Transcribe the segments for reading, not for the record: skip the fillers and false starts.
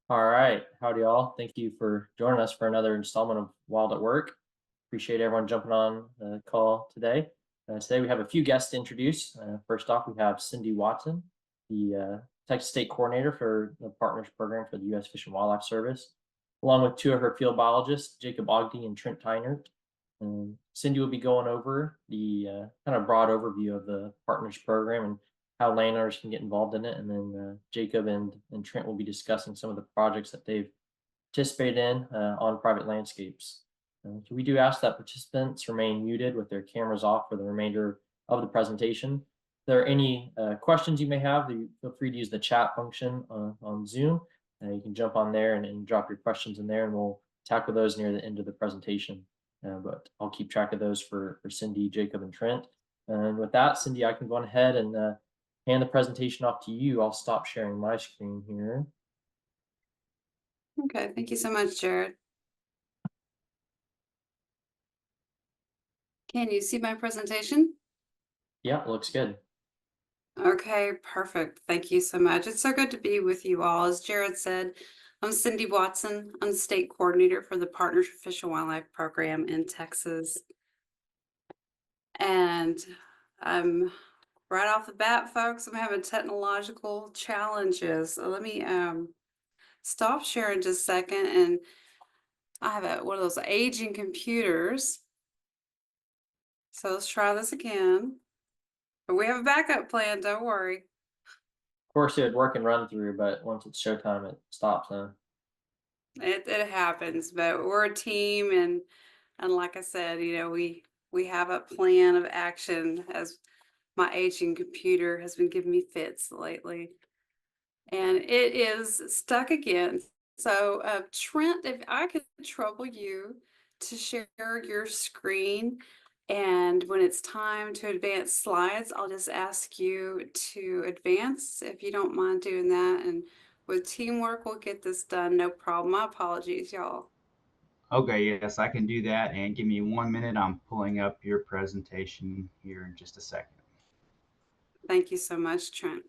All right. Howdy, all. Thank you for joining us for another installment of Wild at Work. Appreciate everyone jumping on the call today. Today we have a few guests to introduce. First off, we have Cyndee Watson, the Texas State Coordinator for the Partners Program for the U.S. Fish and Wildlife Service, along with two of her field biologists, Jacob Ogdee and Trent Teinert. And Cyndee will be going over the kind of broad overview of the Partners Program and how landowners can get involved in it. And then Jacob and Trent will be discussing some of the projects that they've participated in on private landscapes. So we do ask that participants remain muted with their cameras off for the remainder of the presentation. If there are any questions you may have, feel free to use the chat function on Zoom. You can jump on there and drop your questions in there, and we'll tackle those near the end of the presentation. But I'll keep track of those for Cyndee, Jacob, and Trent. And with that, Cyndee, I can go ahead and hand the presentation off to you. I'll stop sharing my screen here. Okay, thank you so much, Jared. Can you see my presentation? Yeah, looks good. Okay, perfect. Thank you so much. It's so good to be with you all. As Jared said, I'm Cyndee Watson. I'm the state coordinator for the Partners for Fish and Wildlife Program in Texas. And right off the bat, folks, I'm having technological challenges. So let me stop sharing just a second. And I have one of those aging computers. So let's try this again. But we have a backup plan, don't worry. Of course, it would work and run through, but once it's showtime, it stops. Huh? It happens, but we're a team, and like I said, we have a plan of action as my aging computer has been giving me fits lately. And it is stuck again. So Trent, if I could trouble you to share your screen, and when it's time to advance slides, I'll just ask you to advance if you don't mind doing that. And with teamwork, we'll get this done. No problem. My apologies, y'all. Okay, yes, I can do that. And give me 1 minute. I'm pulling up your presentation here in just a second. Thank you so much, Trent.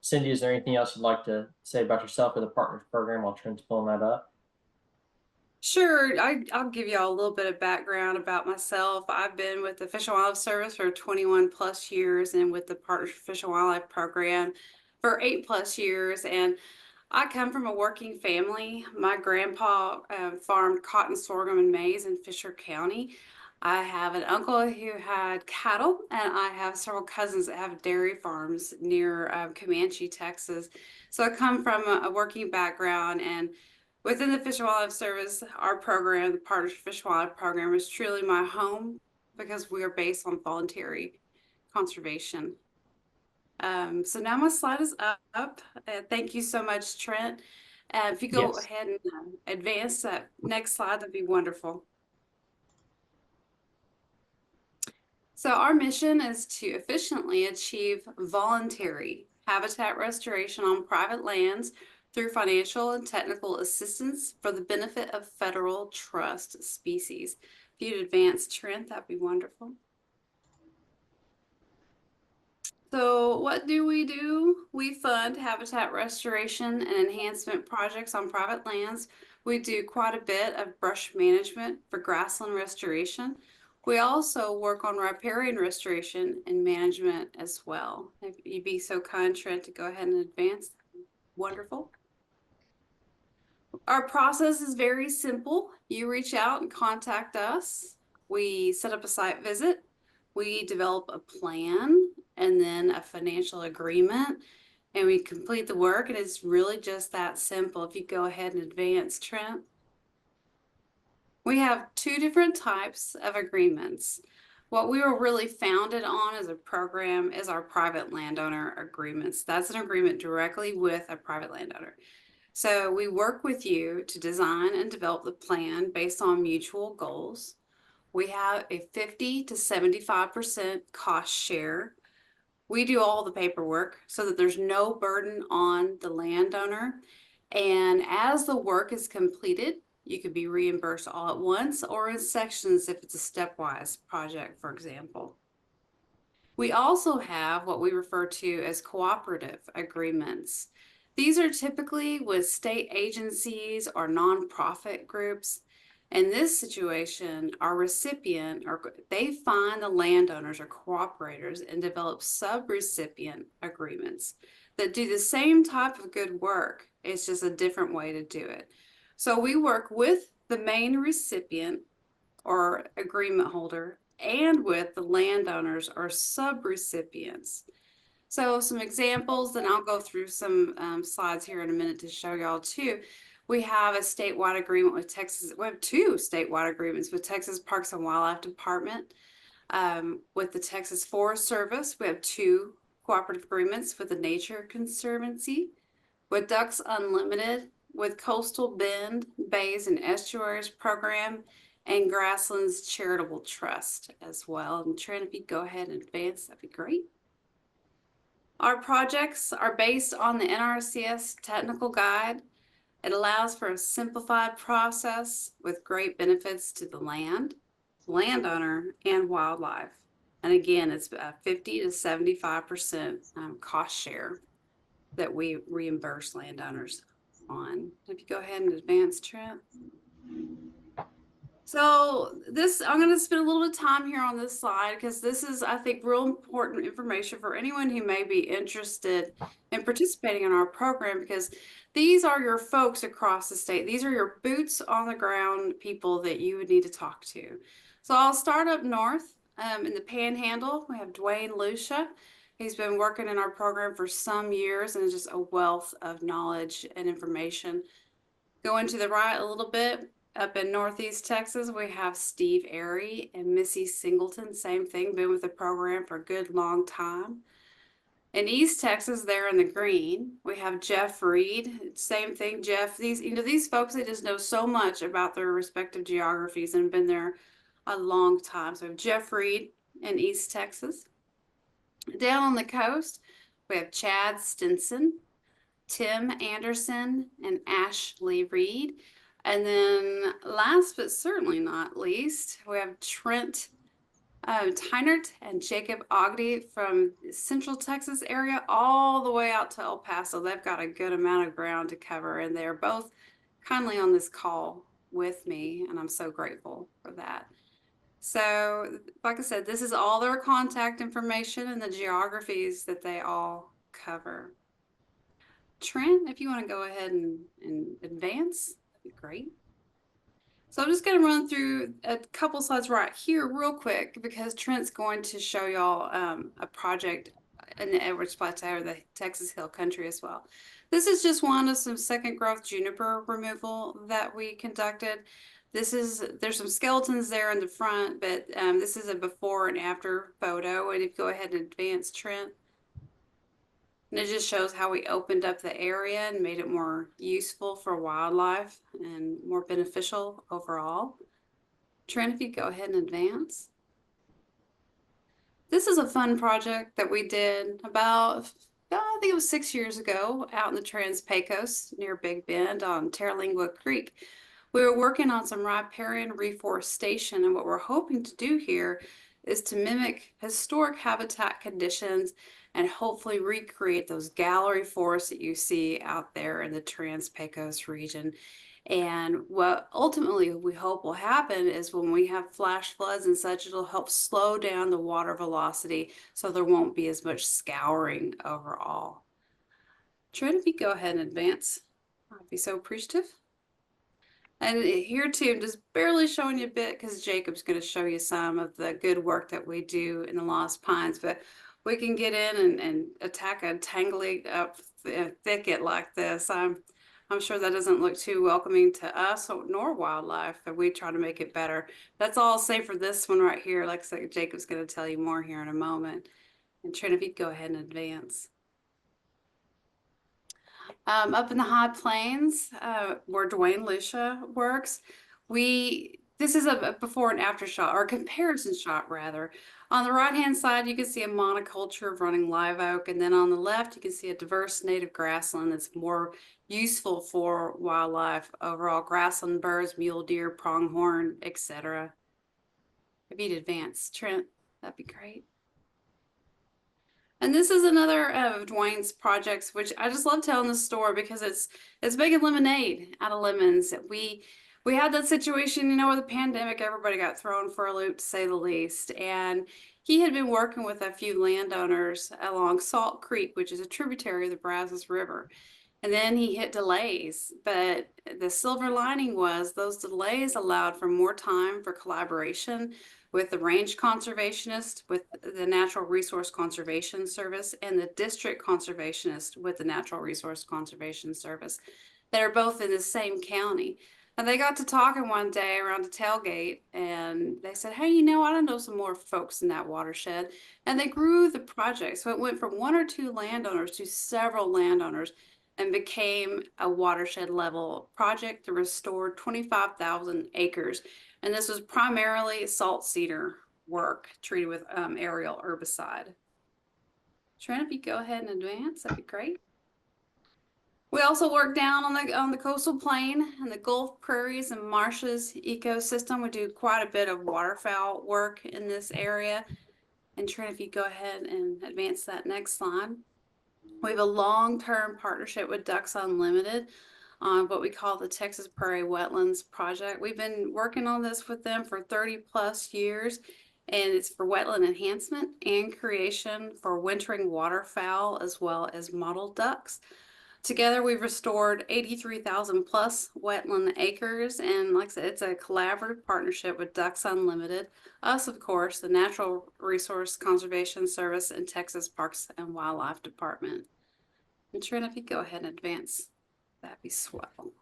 Cyndee, is there anything else you'd like to say about yourself or the Partners Program while Trent's pulling that up? Sure, I'll give y'all a little bit of background about myself. I've been with the Fish and Wildlife Service for 21 plus years and with the Partners for Fish and Wildlife Program for 8 plus years. And I come from a working family. My grandpa farmed cotton, sorghum, and maize in Fisher County. I have an uncle who had cattle, and I have several cousins that have dairy farms near Comanche, Texas. So I come from a working background, and within the Fish and Wildlife Service, our program, the Partners for Fish and Wildlife Program, is truly my home because we are based on voluntary conservation. So now my slide is up. Thank you so much, Trent. If you go Yes. ahead and advance that next slide, that'd be wonderful. So our mission is to efficiently achieve voluntary habitat restoration on private lands through financial and technical assistance for the benefit of federal trust species. If you'd advance, Trent, that'd be wonderful. So what do? We fund habitat restoration and enhancement projects on private lands. We do quite a bit of brush management for grassland restoration. We also work on riparian restoration and management as well. If you'd be so kind, Trent, to go ahead and advance. Wonderful. Our process is very simple. You reach out and contact us. We set up a site visit. We develop a plan and then a financial agreement, and we complete the work. And it's really just that simple. If you go ahead and advance, Trent. We have two different types of agreements. What we were really founded on as a program is our private landowner agreements. That's an agreement directly with a private landowner. So we work with you to design and develop the plan based on mutual goals. We have a 50 to 75% cost share. We do all the paperwork so that there's no burden on the landowner. And as the work is completed, You could be reimbursed all at once or in sections if it's a stepwise project, for example. We also have what we refer to as cooperative agreements. These are typically with state agencies or nonprofit groups. In this situation, our recipient, or they find the landowners or cooperators and develop sub-recipient agreements that do the same type of good work. It's just a different way to do it. So we work with the main recipient or agreement holder and with the landowners or sub-recipients. So some examples, then I'll go through some slides here in a minute to show y'all too. We have a statewide agreement with Texas. We have two statewide agreements with Texas Parks and Wildlife Department. With the Texas Forest Service, we have two cooperative agreements with the Nature Conservancy, with Ducks Unlimited, with Coastal Bend, Bays and Estuaries Program, and Grasslands Charitable Trust as well. And Trent, if you go ahead and advance, that'd be great. Our projects are based on the NRCS technical guide. It allows for a simplified process with great benefits to the land, landowner, and wildlife. And again, it's a 50 to 75% cost share that we reimburse landowners on. If you go ahead and advance, Trent. So this, I'm going to spend a little bit of time here on this slide because this is, I think, real important information for anyone who may be interested in participating in our program, because these are your folks across the state. These are your boots on the ground people that you would need to talk to. So I'll start up north in the Panhandle. We have Dwayne Lucia. He's been working in our program for some years and is just a wealth of knowledge and information. Going to the right a little bit, up in Northeast Texas, we have Steve Airy and Missy Singleton. Same thing, been with the program for a good long time. In East Texas, they're in the green. We have Jeff Reed. Same thing, Jeff. These folks, they just know so much about their respective geographies and have been there a long time. So Jeff Reed in East Texas. Down on the coast, we have Chad Stinson, Tim Anderson, and Ashley Reed. And then last but certainly not least, we have Trent Teinert and Jacob Ogdee from the Central Texas area all the way out to El Paso. They've got a good amount of ground to cover, and they're both kindly on this call with me, and I'm so grateful for that. So, like I said, this is all their contact information and the geographies that they all cover. Trent, if you want to go ahead and advance, that'd be great. So I'm just going to run through a couple slides right here real quick because Trent's going to show y'all a project in the Edwards Plateau, the Texas Hill Country as well. This is just one of some second growth juniper removal that we conducted. There's some skeletons there in the front, but this is a before and after photo. And if you go ahead and advance, Trent. And it just shows how we opened up the area and made it more useful for wildlife and more beneficial overall. Trent, if you go ahead and advance. This is a fun project that we did about, I think it was 6 years ago, out in the Trans-Pecos near Big Bend on Terlingua Creek. We were working on some riparian reforestation, and what we're hoping to do here is to mimic historic habitat conditions and hopefully recreate those gallery forests that you see out there in the Trans-Pecos region. And what ultimately we hope will happen is when we have flash floods and such, it'll help slow down the water velocity so there won't be as much scouring overall. Trent, if you go ahead and advance, I'd be so appreciative. And here too, I'm just barely showing you a bit because Jacob's going to show you some of the good work that we do in the Lost Pines, but we can get in and attack a tangly up thicket like this. I'm sure that doesn't look too welcoming to us nor wildlife, but we try to make it better. That's all I'll say for this one right here. Like I said, Jacob's going to tell you more here in a moment. And Trent, if you'd go ahead and advance. Up in the high plains, where Dwayne Lucia works, This is a before and after shot, or a comparison shot rather. On the right-hand side, you can see a monoculture of running live oak, and then on the left, you can see a diverse native grassland that's more useful for wildlife overall, grassland birds, mule deer, pronghorn, etc. If you'd advance, Trent, that'd be great. And this is another of Dwayne's projects, which I just love telling the story because it's making lemonade out of lemons. We had that situation, you know, with the pandemic, everybody got thrown for a loop to say the least. And he had been working with a few landowners along Salt Creek, which is a tributary of the Brazos River. And then he hit delays, but the silver lining was those delays allowed for more time for collaboration with the range conservationist, with the Natural Resource Conservation Service, and the district conservationist with the Natural Resource Conservation Service that are both in the same county. And they got to talking one day around a tailgate, and they said, hey, you know, I don't know some more folks in that watershed. And they grew the project. So it went from 1 or 2 landowners to several landowners and became a watershed level project that restored 25,000 acres. And this was primarily salt cedar work treated with aerial herbicide. Trent, if you go ahead and advance, that'd be great. We also work down on the coastal plain and the Gulf prairies and marshes ecosystem. We do quite a bit of waterfowl work in this area. And Trent, if you go ahead and advance that next slide. We have a long-term partnership with Ducks Unlimited on what we call the Texas Prairie Wetlands Project. We've been working on this with them for 30 plus years, and it's for wetland enhancement and creation for wintering waterfowl as well as mottled ducks. Together, we've restored 83,000 plus wetland acres, and like I said, it's a collaborative partnership with Ducks Unlimited, us, of course, the Natural Resource Conservation Service, and Texas Parks and Wildlife Department. And Trent, if you go ahead and advance, that'd be swell.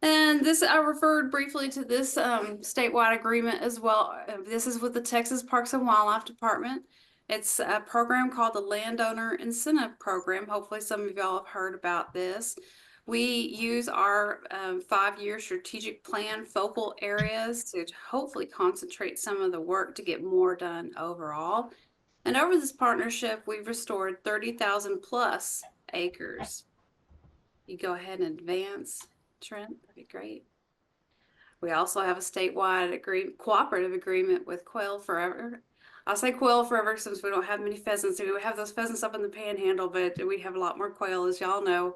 And this, I referred briefly to this statewide agreement as well. This is with the Texas Parks and Wildlife Department. It's a program called the Landowner Incentive Program. Hopefully some of y'all have heard about this. We use our 5-year strategic plan focal areas to hopefully concentrate some of the work to get more done overall. And over this partnership, we've restored 30,000 plus acres. You go ahead and advance, Trent, that'd be great. We also have a statewide cooperative agreement with Quail Forever. I'll say Quail Forever since we don't have many pheasants. We have those pheasants up in the panhandle, but we have a lot more quail, as y'all know.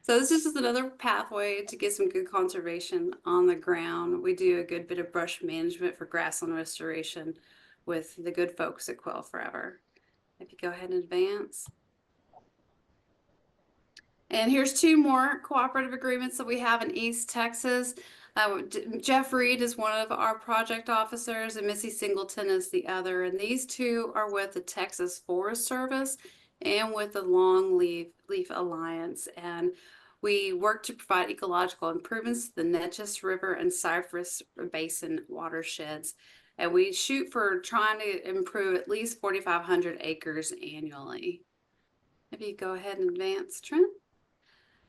So this is just another pathway to get some good conservation on the ground. We do a good bit of brush management for grassland restoration with the good folks at Quail Forever. If you go ahead and advance. And here's 2 more cooperative agreements that we have in East Texas. Jeff Reed is one of our project officers and Missy Singleton is the other. And these 2 are with the Texas Forest Service and with the Longleaf Alliance. And we work to provide ecological improvements to the Neches River and Cypress Basin watersheds. And we shoot for trying to improve at least 4,500 acres annually. If you go ahead and advance, Trent.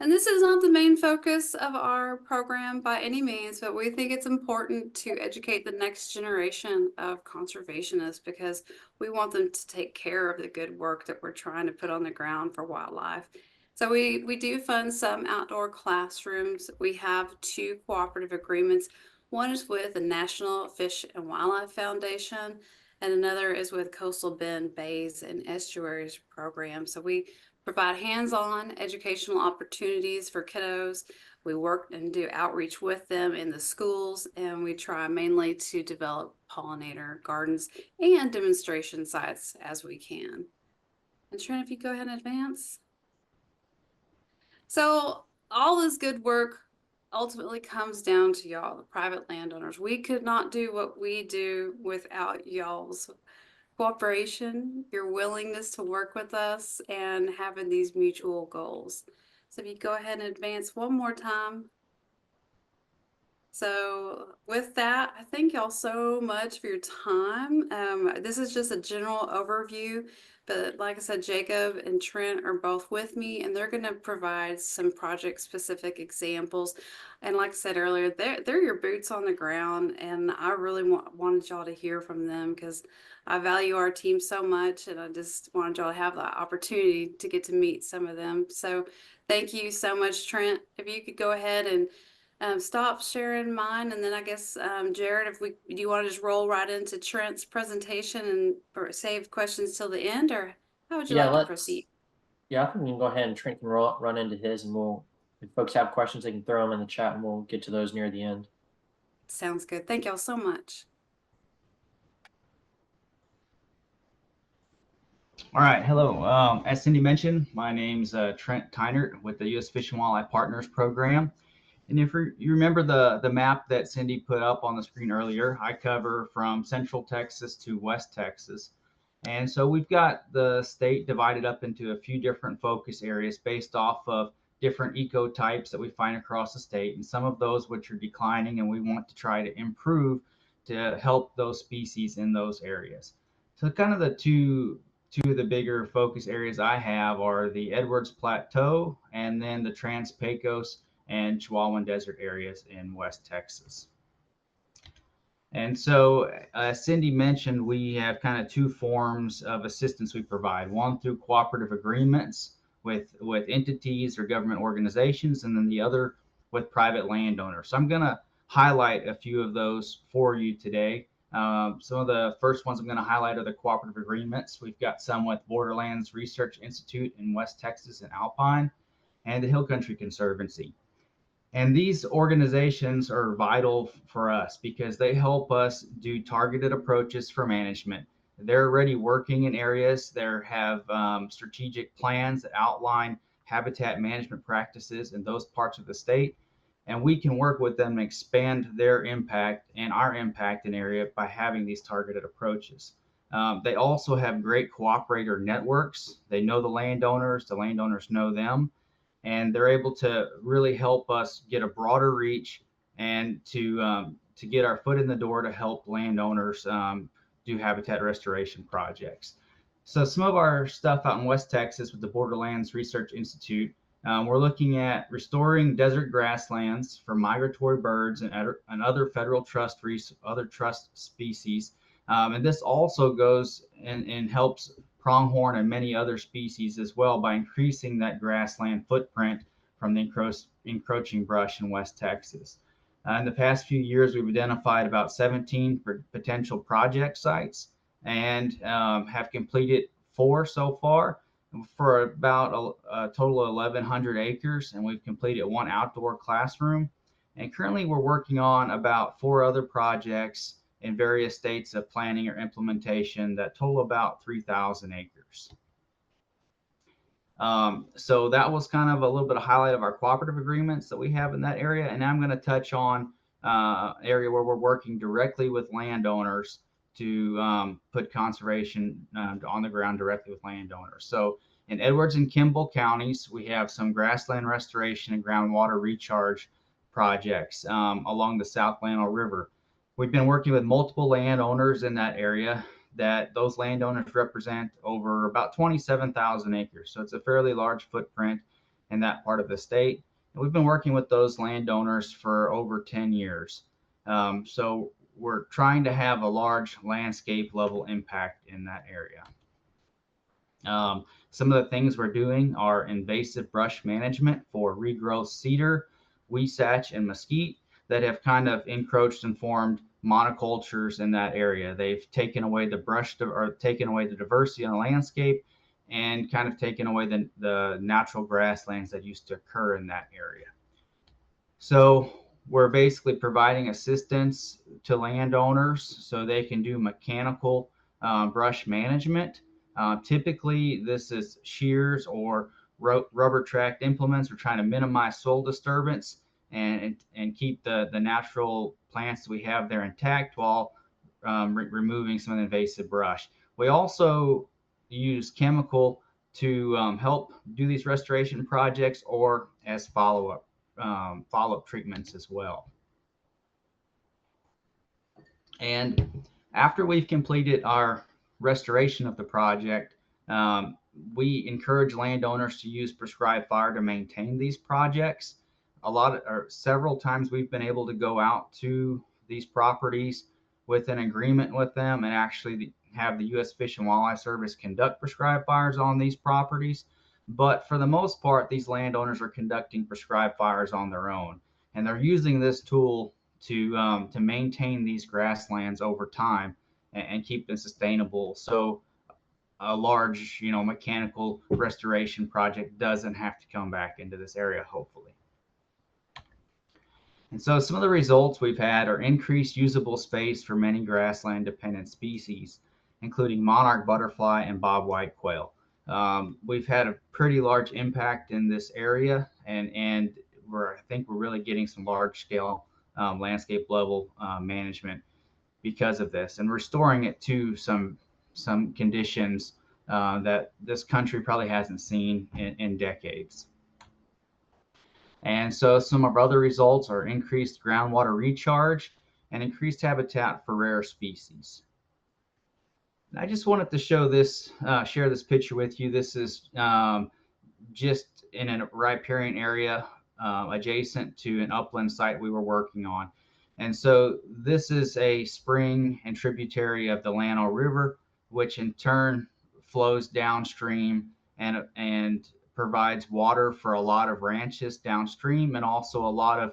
And this is not the main focus of our program by any means, but we think it's important to educate the next generation of conservationists because we want them to take care of the good work that we're trying to put on the ground for wildlife. So we do fund some outdoor classrooms. We have 2 cooperative agreements. One is with the National Fish and Wildlife Foundation, and another is with Coastal Bend Bays and Estuaries program. So we provide hands-on educational opportunities for kiddos. We work and do outreach with them in the schools, and we try mainly to develop pollinator gardens and demonstration sites as we can. And Trent, if you go ahead and advance. So all this good work ultimately comes down to y'all, the private landowners. We could not do what we do without y'all's cooperation, your willingness to work with us, and having these mutual goals. So if you go ahead and advance one more time. So with that, I thank y'all so much for your time. This is just a general overview But like I said, Jacob and Trent are both with me, and they're going to provide some project-specific examples. And like I said earlier, they're your boots on the ground, and I really wanted y'all to hear from them because I value our team so much, and I just wanted y'all to have the opportunity to get to meet some of them. So thank you so much, Trent. If you could go ahead and stop sharing mine, and then I guess Jared, if do you want to just roll right into Trent's presentation and or save questions till the end, or how would you Yeah, like to let's. proceed? Yeah, I think we can go ahead and Trent can run into his, and if folks have questions, they can throw them in the chat, and we'll get to those near the end. Sounds good. Thank y'all so much. All right, hello. As Cyndee mentioned, my name's Trent Teinert with the U.S. Fish and Wildlife Partners Program. And if you remember the map that Cyndee put up on the screen earlier, I cover from Central Texas to West Texas. And so we've got the state divided up into a few different focus areas based off of different ecotypes that we find across the state, and some of those which are declining, and we want to try to improve to help those species in those areas. So kind of the two of the bigger focus areas I have are the Edwards Plateau and then the Trans-Pecos and Chihuahuan Desert areas in West Texas. And so, as Cyndee mentioned, we have kind of two forms of assistance we provide. One through cooperative agreements with entities or government organizations, and then the other with private landowners. So I'm going to highlight a few of those for you today. Some of the first ones I'm going to highlight are the cooperative agreements. We've got some with Borderlands Research Institute in West Texas and Alpine, and the Hill Country Conservancy. And these organizations are vital for us because they help us do targeted approaches for management. They're already working in areas that have strategic plans that outline habitat management practices in those parts of the state. And we can work with them and expand their impact and our impact in area by having these targeted approaches. They also have great cooperator networks. They know the landowners know them, and they're able to really help us get a broader reach and to get our foot in the door to help landowners do habitat restoration projects. So some of our stuff out in West Texas with the Borderlands Research Institute, we're looking at restoring desert grasslands for migratory birds and other federal trust species. And this also goes and helps pronghorn and many other species as well by increasing that grassland footprint from the encroaching brush in West Texas. In the past few years, we've identified about 17 potential project sites and have completed 4 so far for about a total of 1,100 acres, and we've completed 1 outdoor classroom. And currently we're working on about 4 other projects in various states of planning or implementation that total about 3,000 acres. So that was kind of a little bit of highlight of our cooperative agreements that we have in that area. And now I'm going to touch on area where we're working directly with landowners to put conservation on the ground directly with landowners. So in Edwards and Kimball counties, we have some grassland restoration and groundwater recharge projects along the South Llano River. We've been working with multiple landowners in that area that those landowners represent over about 27,000 acres. So it's a fairly large footprint in that part of the state. And we've been working with those landowners for over 10 years. So we're trying to have a large landscape level impact in that area. Some of the things we're doing are invasive brush management for regrowth cedar, huisache, and mesquite that have kind of encroached and formed monocultures in that area. They've taken away the brush or taken away the diversity on the landscape and kind of taken away the natural grasslands that used to occur in that area. So we're basically providing assistance to landowners so they can do mechanical brush management. Typically, this is shears or rubber tracked implements. We're trying to minimize soil disturbance and keep the natural plants that we have there intact while removing some of the invasive brush. We also use chemical to help do these restoration projects or as follow-up treatments as well. And after we've completed our restoration of the project, We encourage landowners to use prescribed fire to maintain these projects. Several times we've been able to go out to these properties with an agreement with them and actually have the U.S. Fish and Wildlife Service conduct prescribed fires on these properties. But for the most part, these landowners are conducting prescribed fires on their own, and they're using this tool to maintain these grasslands over time and keep them sustainable. So a large, mechanical restoration project doesn't have to come back into this area, hopefully. And so some of the results we've had are increased usable space for many grassland dependent species, including monarch butterfly and bobwhite quail. We've had a pretty large impact in this area, and I think we're really getting some large scale landscape level management because of this, and restoring it to some conditions that this country probably hasn't seen in decades. And so some of our other results are increased groundwater recharge and increased habitat for rare species. And I just wanted to show this, share this picture with you. This is just in a riparian area adjacent to an upland site we were working on. And so this is a spring and tributary of the Llano River, which in turn flows downstream and provides water for a lot of ranches downstream, and also a lot of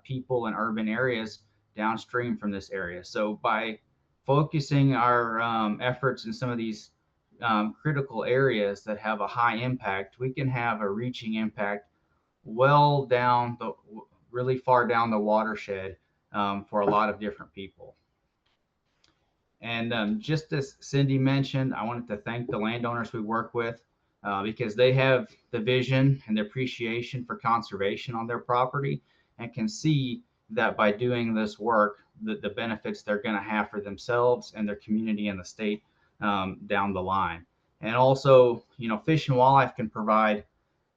people in urban areas downstream from this area. So by focusing our efforts in some of these critical areas that have a high impact, we can have a reaching impact really far down the watershed for a lot of different people. And just as Cyndee mentioned, I wanted to thank the landowners we work with because they have the vision and the appreciation for conservation on their property and can see that by doing this work, the benefits they're going to have for themselves and their community and the state down the line. And also, Fish and Wildlife can provide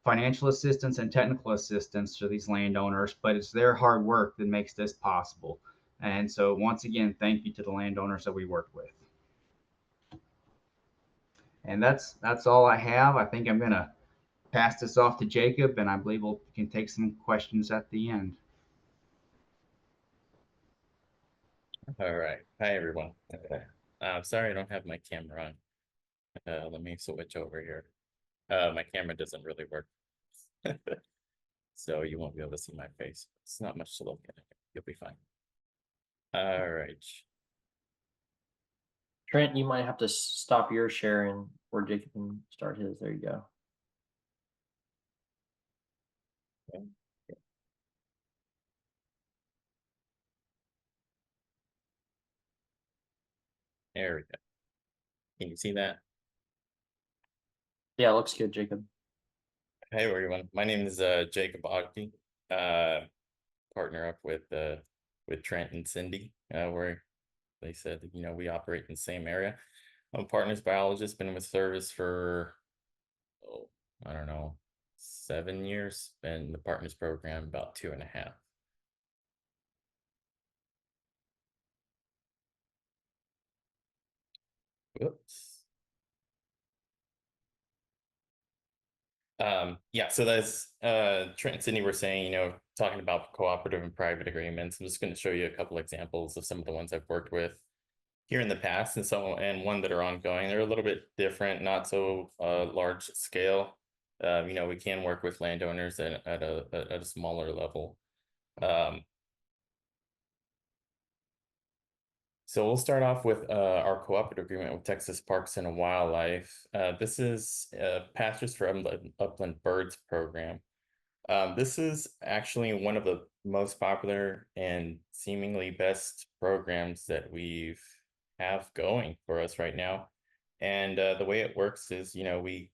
financial assistance and technical assistance to these landowners, but it's their hard work that makes this possible. And so once again, thank you to the landowners that we work with. And that's all I have. I think I'm going to pass this off to Jacob, and I believe we can take some questions at the end. All right. Hi, everyone. Okay. Sorry, I don't have my camera on. Let me switch over here. My camera doesn't really work. So you won't be able to see my face. It's not much to look at. You'll be fine. All right. Trent, you might have to stop your sharing or Jacob can start his. There you go. Okay. There we go. Can you see that? Yeah, looks good, Jacob. Hey, everyone. My name is Jacob Ogdee. Partner up with Trent and Cyndee, where they said, we operate in the same area. I'm a partners biologist, been with service for, I don't know, 7 years, been in the partners program about 2.5. Whoops. Yeah, so that's Trent and Cyndee were saying, talking about cooperative and private agreements. I'm just going to show you a couple examples of some of the ones I've worked with here in the past, and one that are ongoing. They're a little bit different, not so large scale. We can work with landowners at a smaller level. So we'll start off with our cooperative agreement with Texas Parks and Wildlife. This is Pastures for Upland Birds program. This is actually one of the most popular and seemingly best programs that we have going for us right now. And the way it works is, we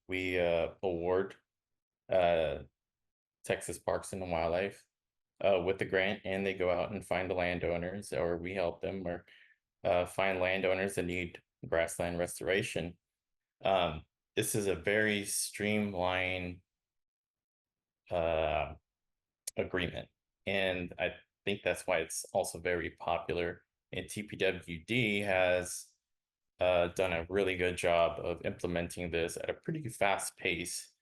award Texas Parks and Wildlife with the grant, and they go out and find the landowners, or we help them, or find landowners that need grassland restoration. This is a very streamlined agreement, and I think that's why it's also very popular. And TPWD has done a really good job of implementing this at a pretty fast pace.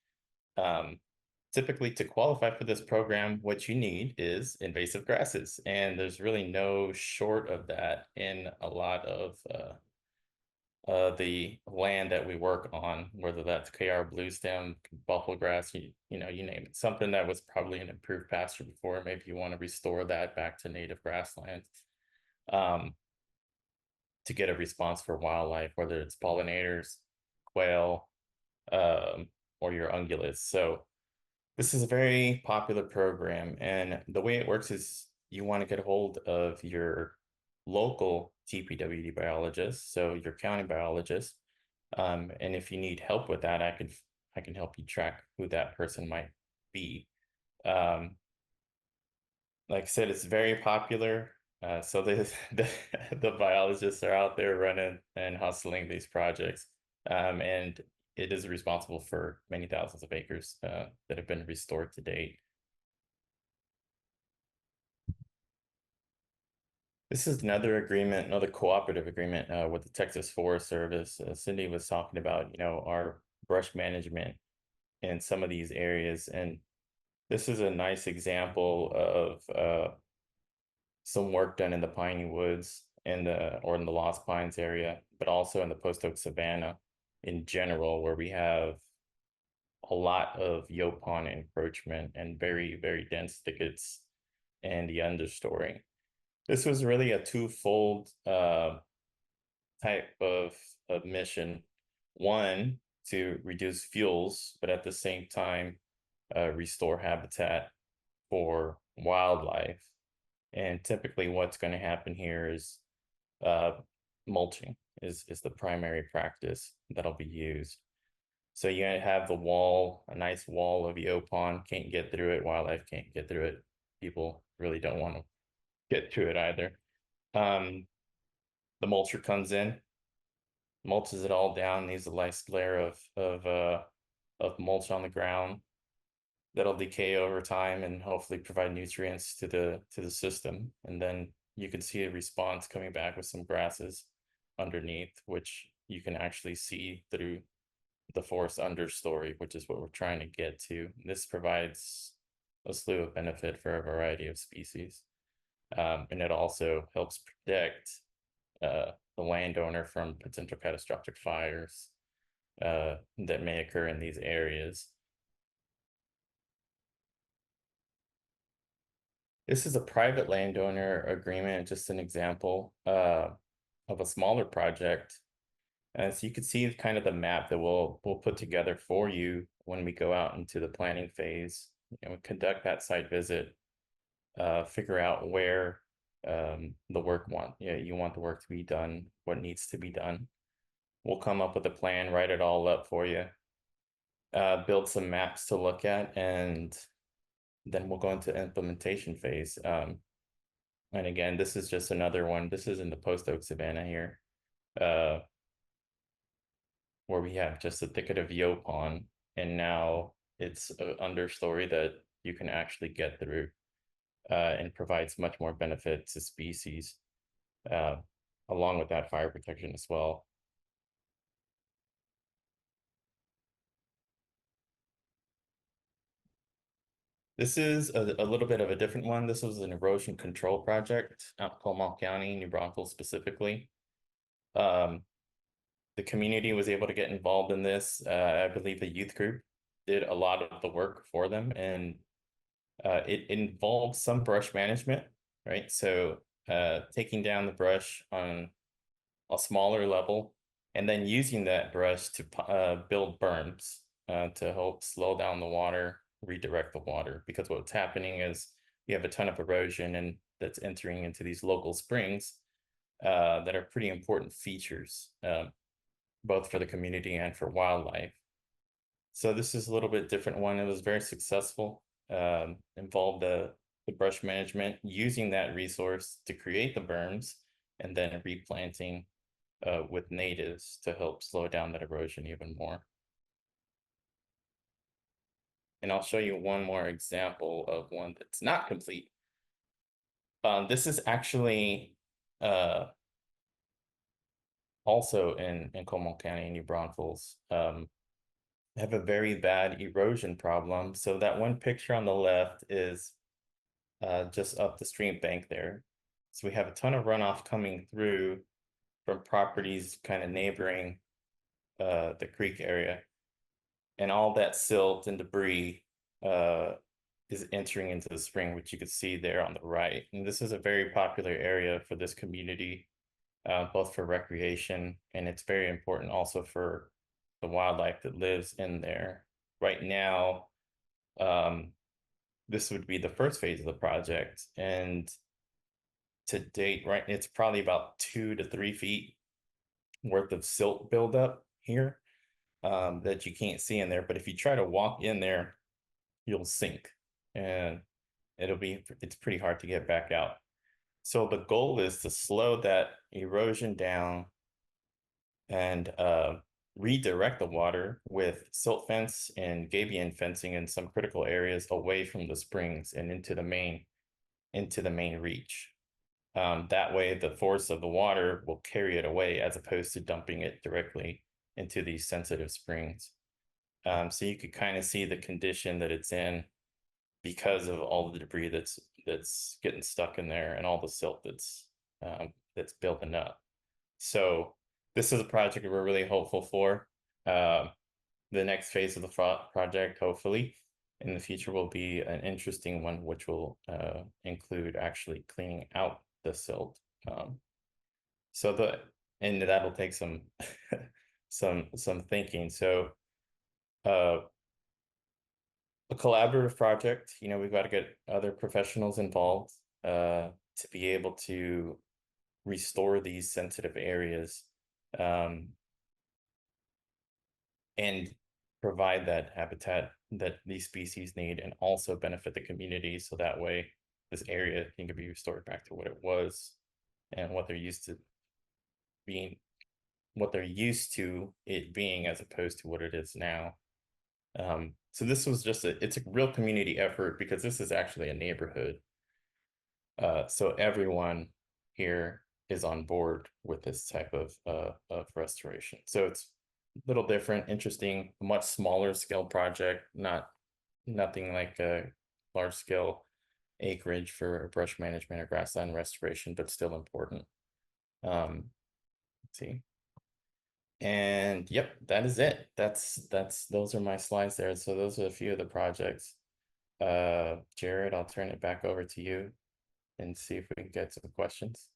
Typically, to qualify for this program, what you need is invasive grasses, and there's really no short of that in a lot of the land that we work on, whether that's KR bluestem, buffalo grass, you know, you name it, something that was probably an improved pasture before. Maybe you want to restore that back to native grassland to get a response for wildlife, whether it's pollinators, quail, or your ungulates. So this is a very popular program, and the way it works is you want to get a hold of your local TPWD biologist, so your county biologist, and if you need help with that, I can help you track who that person might be. Like I said, it's very popular. So the biologists are out there running and hustling these projects, and it is responsible for many thousands of acres that have been restored to date. This is another agreement, another cooperative agreement with the Texas Forest Service. Cyndee was talking about, you know, our brush management in some of these areas, and this is a nice example of some work done in the piney woods and or in the Lost Pines area, but also in the post oak savanna in general, where we have a lot of yaupon encroachment and very dense thickets and the understory. This was really a twofold type of mission. One, to reduce fuels, but at the same time, restore habitat for wildlife. And typically what's going to happen here is mulching is the primary practice that'll be used. So you're going to have the wall, a nice wall of yaupon, can't get through it, wildlife can't get through it. People really don't want to get through it either. The mulcher comes in, mulches it all down, leaves a nice layer of mulch on the ground that'll decay over time and hopefully provide nutrients to the system. And then you can see a response coming back with some grasses underneath, which you can actually see through the forest understory, which is what we're trying to get to. This provides a slew of benefit for a variety of species. And it also helps protect the landowner from potential catastrophic fires that may occur in these areas. This is a private landowner agreement, just an example of a smaller project. So you can see kind of the map that we'll put together for you when we go out into the planning phase and conduct that site visit, figure out where the work you want the work to be done, what needs to be done. We'll come up with a plan, write it all up for you, build some maps to look at, and then we'll go into implementation phase. And again, this is just another one. This is in the post oak savanna here, where we have just a thicket of yaupon, and now it's an understory that you can actually get through, and provides much more benefit to species, along with that fire protection as well. This is a little bit of a different one. This was an erosion control project out in Comal County, New Braunfels specifically. The community was able to get involved in this. I believe the youth group did a lot of the work for them, and it involved some brush management, right? So taking down the brush on a smaller level, and then using that brush to build berms to help slow down the water, redirect the water, because what's happening is you have a ton of erosion and that's entering into these local springs that are pretty important features, both for the community and for wildlife. So this is a little bit different one. It was very successful, involved the brush management, using that resource to create the berms, and then replanting with natives to help slow down that erosion even more. And I'll show you one more example of one that's not complete. This is actually a also in Coleman County, New Braunfels, have a very bad erosion problem. So that one picture on the left is just up the stream bank there. So we have a ton of runoff coming through from properties kind of neighboring the creek area. And all that silt and debris is entering into the spring, which you can see there on the right. And this is a very popular area for this community, both for recreation, and it's very important also for the wildlife that lives in there. Right now, this would be the first phase of the project, and to date, right, it's probably about 2 to 3 feet worth of silt buildup here that you can't see in there. But if you try to walk in there, you'll sink, and it's pretty hard to get back out. So the goal is to slow that erosion down and redirect the water with silt fence and gabion fencing in some critical areas away from the springs and into the main reach. That way the force of the water will carry it away as opposed to dumping it directly into these sensitive springs. So you could kind of see the condition that it's in because of all the debris that's getting stuck in there and all the silt that's building up. So this is a project we're really hopeful for. The next phase of the project, hopefully in the future, will be an interesting one, which will include actually cleaning out the silt. And that'll take some some thinking. So a collaborative project, we've got to get other professionals involved to be able to restore these sensitive areas and provide that habitat that these species need, and also benefit the community, so that way this area can be restored back to what it was and what they're used to it being, as opposed to what it is now. So this was it's a real community effort, because this is actually a neighborhood. So everyone here is on board with this type of restoration. So it's a little different, interesting, much smaller scale project, nothing like a large scale acreage for brush management or grassland restoration, but still important. Let's see. And yep, that is it. Those are my slides there. So those are a few of the projects. Jared, I'll turn it back over to you and see if we can get some questions.